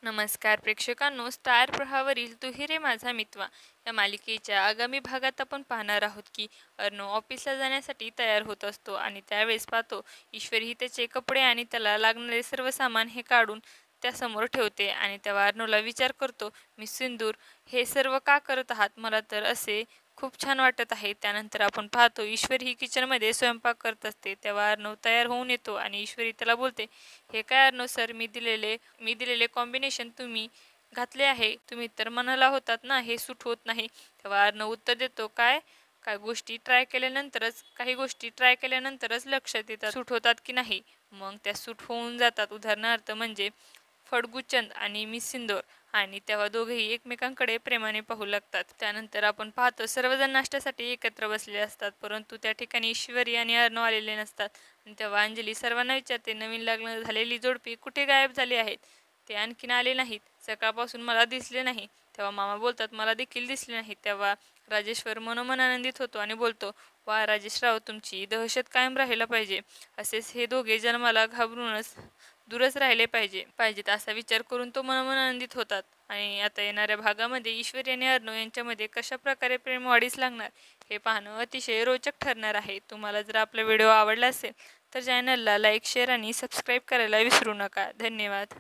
नमस्कार प्रेक्षकांनो, स्टार प्रवाहावरील तू रे माझा मितवा या मालिकेच्या आगामी भागात आपण पाहणार आहोत की अर्णव ऑफिसला जाण्यासाठी तयार होत असतो आणि त्यावेळेस पाहतो ईश्वरी ही त्याचे कपडे आणि त्याला लागणारे सर्व सामान हे काढून त्यासमोर ठेवते आणि तेव्हा अर्णवला विचार करतो, मी सिंदूर हे सर्व का करत आहात, मला तर असे खूप छान वाटत आहे. त्यानंतर आपण पाहतो ईश्वरी ही किचनमध्ये स्वयंपाक करत असते. तेव्हा अर्णव तयार होऊन येतो आणि ईश्वरी त्याला बोलते, हे काय अर्णव सर, मी दिलेले कॉम्बिनेशन तुम्ही घातले आहे. तुम्ही तर म्हणाला होतात ना हे सूट होत नाही. तेव्हा अर्णव उत्तर देतो, काय काय गोष्टी ट्राय केल्यानंतरच काही गोष्टी ट्राय केल्यानंतरच लक्षात येतात सूट होतात की नाही, मग त्या सूट होऊन जातात. उदाहरणार्थ म्हणजे फडगूचंद आणि मिस सिंदूर. आणि तेव्हा दोघेही एकमेकांकडे प्रेमाने पाहू लागतात. त्यानंतर आपण पाहतो सर्वजण नाश्त्यासाठी एकत्र बसलेले असतात, परंतु त्या ठिकाणी ईश्वरी आणि अर्णव आलेले नसतात. आणि तेव्हा अंजली सर्वांना विचारते, नवीन लग्न झालेली जोडपी कुठे गायब झाली आहेत, ते आणखीन आले नाहीत, सकाळपासून मला दिसले नाही. तेव्हा मामा बोलतात, मला देखील दिसले नाही. तेव्हा राजेश्वर मनोमन आनंदित होतो आणि बोलतो, वा राजेशराव, तुमची दहशत कायम राहायला पाहिजे. असेच हे दोघे जन्माला घाबरूनच दूरच राहिले पाहिजेत असा विचार करून तो मनोमन आनंदित होतात. आणि आता येणाऱ्या भागामध्ये ईश्वरी आणि अर्णव यांच्यामध्ये कशा प्रकारे प्रेम वाढीस लागणार हे पाहणं अतिशय रोचक ठरणार आहे. तुम्हाला जर आपला व्हिडिओ आवडला असेल तर चॅनलला लाईक, शेअर आणि सबस्क्राईब करायला विसरू नका. धन्यवाद.